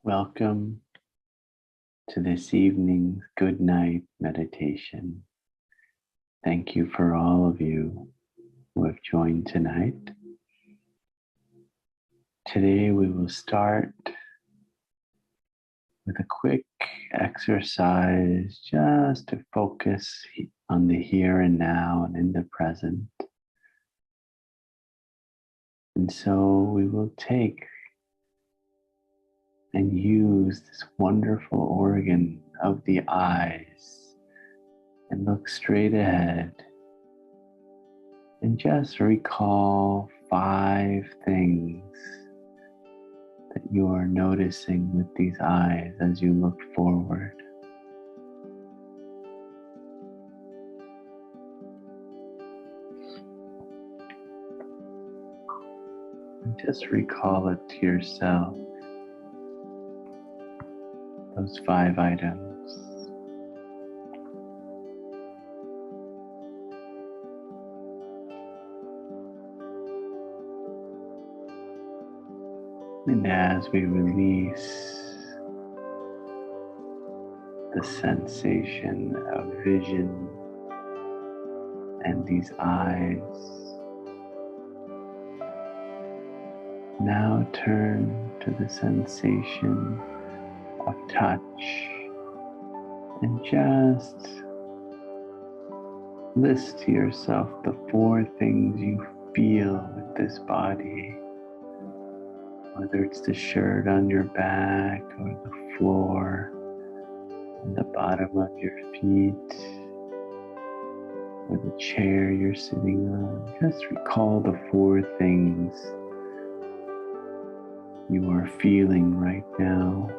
Welcome to this evening's good night meditation. Thank you for all of you who have joined tonight. Today we will start with a quick exercise just to focus on the here and now and in the present. And so we will take and use this wonderful organ of the eyes and look straight ahead and just recall 5 things that you are noticing with these eyes as you look forward. And just recall it to yourself, those 5 items. And as we release the sensation of vision and these eyes, now turn to the sensation of touch and just list to yourself the 4 things you feel with this body. Whether it's the shirt on your back or the floor, on the bottom of your feet, or the chair you're sitting on, just recall the 4 things you are feeling right now.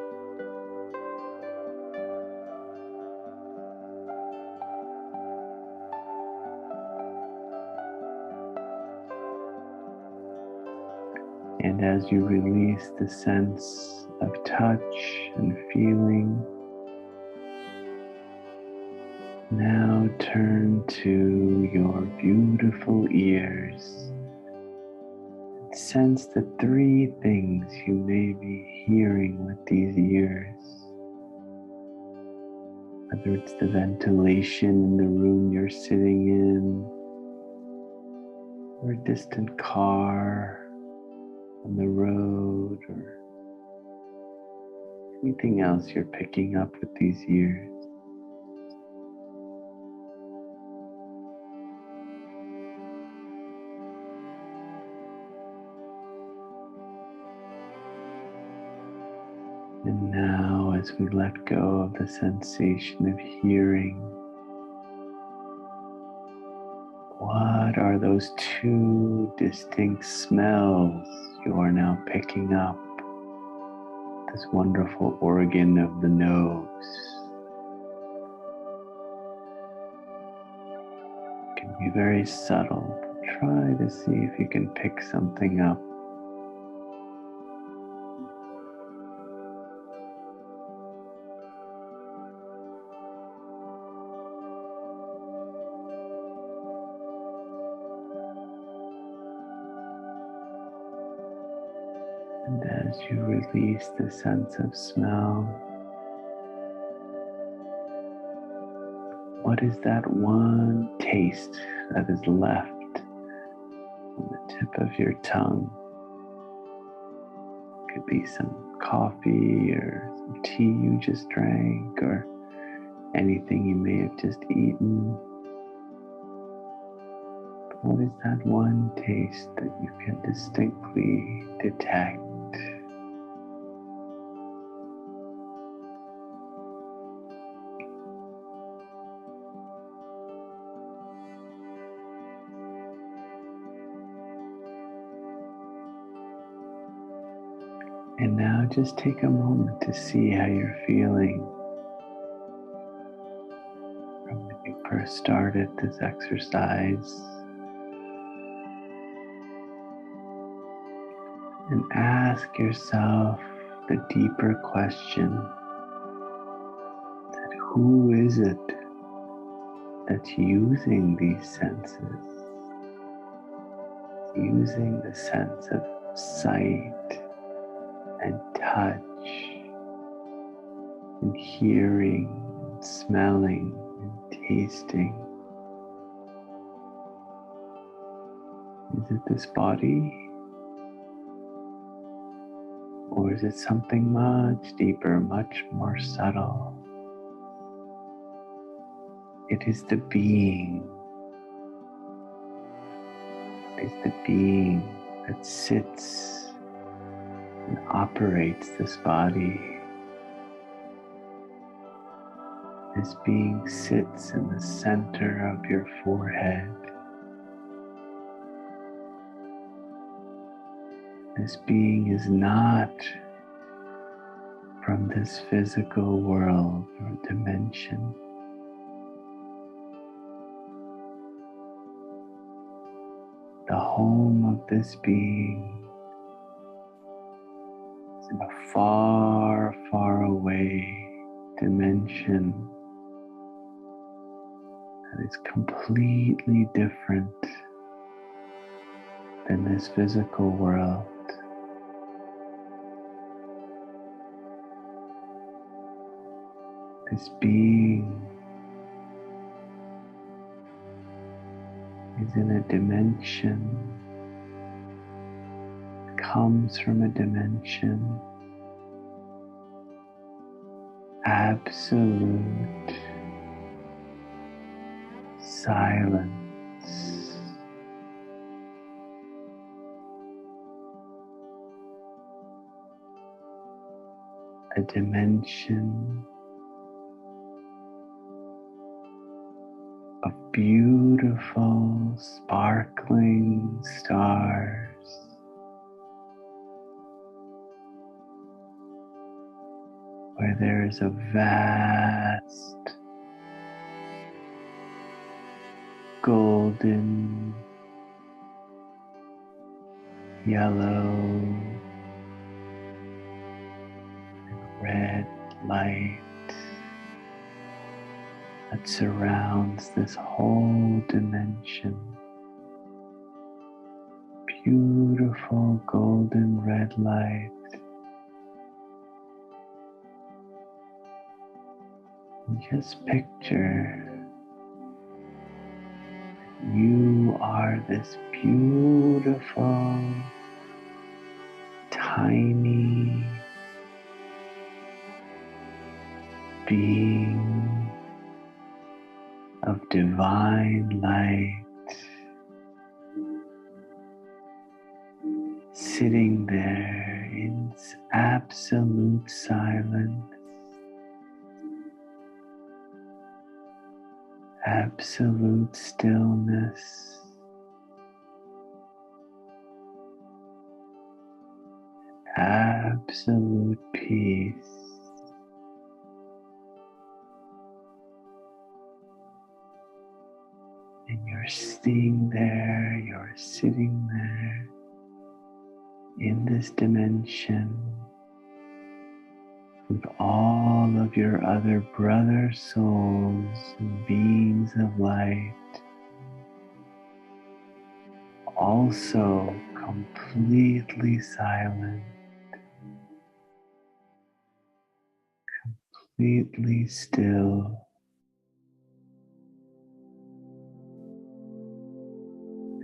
And as you release the sense of touch and feeling, now turn to your beautiful ears and sense the 3 things you may be hearing with these ears. Whether it's the ventilation in the room you're sitting in, or a distant car on the road, or anything else you're picking up with these ears. And now, as we let go of the sensation of hearing, what are those 2 distinct smells you are now picking up? This wonderful organ of the nose. It can be very subtle, but try to see if you can pick something up. And as you release the sense of smell, what is that one taste that is left on the tip of your tongue? It could be some coffee or some tea you just drank, or anything you may have just eaten. But what is that one taste that you can distinctly detect? And now just take a moment to see how you're feeling from when you first started this exercise. And ask yourself the deeper question that who is it that's using these senses? Using the sense of sight and touch and hearing, and smelling, and tasting. Is it this body? Or is it something much deeper, much more subtle? It is the being. It is the being that sits and operates this body. This being sits in the center of your forehead. This being is not from this physical world or dimension. The home of this being is in a far, far away dimension that is completely different than this physical world. This being is in a dimension, comes from a dimension, absolute silence. A dimension of beautiful, sparkling stars. Where there is a vast golden, yellow, and red light that surrounds this whole dimension. Beautiful golden red light. And just picture you are this beautiful, tiny being of divine light, sitting there in absolute silence, absolute stillness, absolute peace. And you're sitting there in this dimension with all of your other brother souls and beings of light, also completely silent, completely still.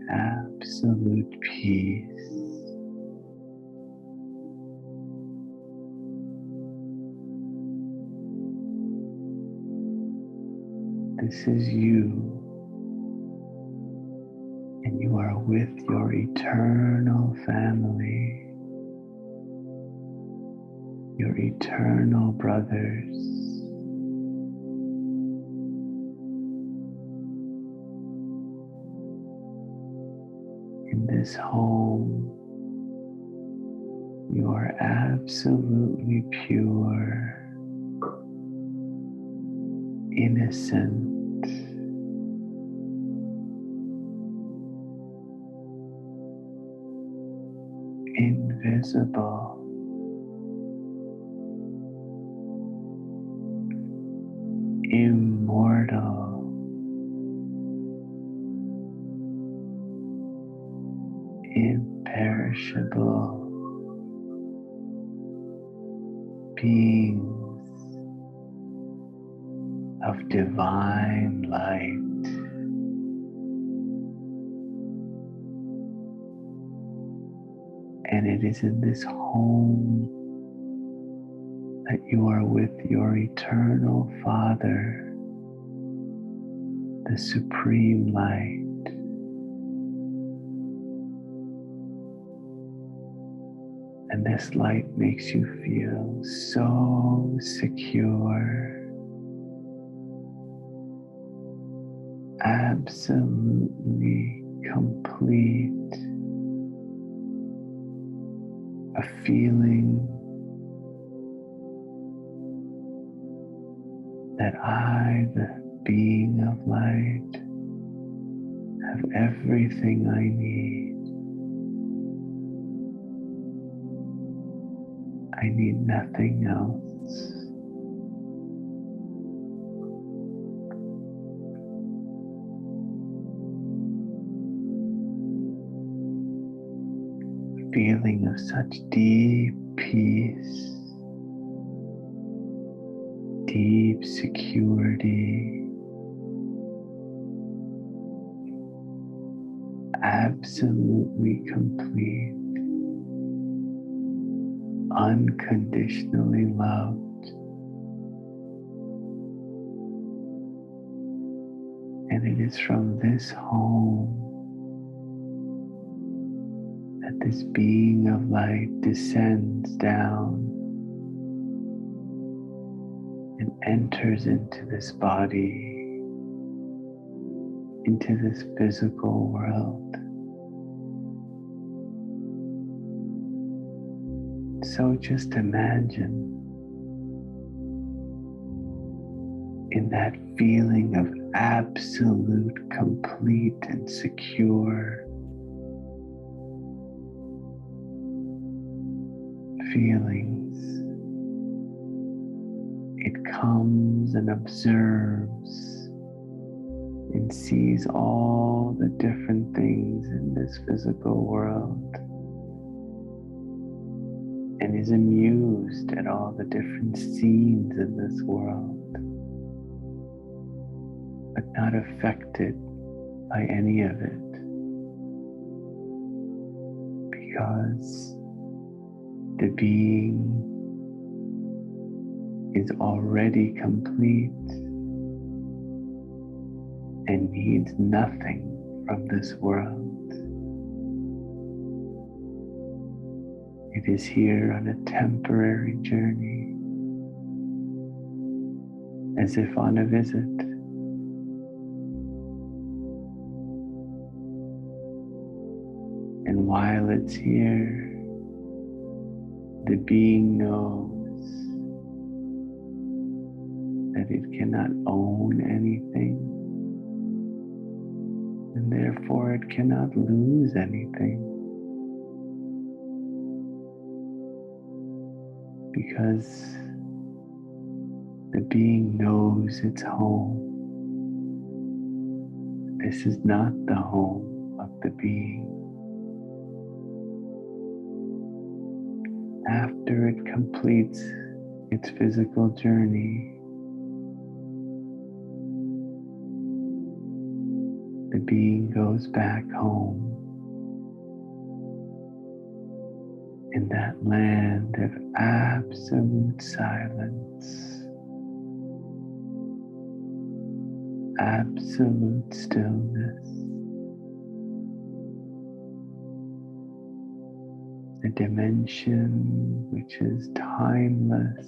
Absolute peace. This is you, and you are with your eternal family, your eternal brothers. In this home, you are absolutely pure, innocent, invisible, immortal, imperishable beings of divine light. And it is in this home that you are with your eternal Father, the Supreme Light. And this light makes you feel so secure, absolutely complete, a feeling that I, the being of light, have everything I need. I need nothing else. Feeling of such deep peace, deep security, absolutely complete, unconditionally loved. And it is from this home that this being of light descends down and enters into this body, into this physical world. So just imagine in that feeling of absolute, complete, and secure feelings. It comes and observes and sees all the different things in this physical world and is amused at all the different scenes in this world, but not affected by any of it, because the being is already complete and needs nothing from this world. It is here on a temporary journey, as if on a visit. And while it's here, the being knows that it cannot own anything, and therefore it cannot lose anything, because the being knows its home. This is not the home of the being. After it completes its physical journey, the being goes back home in that land of absolute silence, absolute stillness, a dimension which is timeless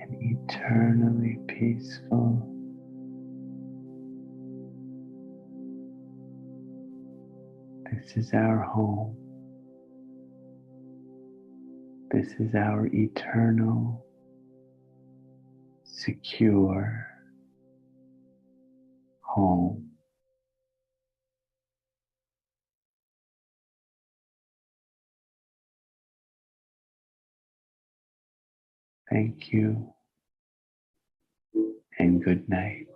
and eternally peaceful. This is our home. This is our eternal, secure home. Thank you and good night.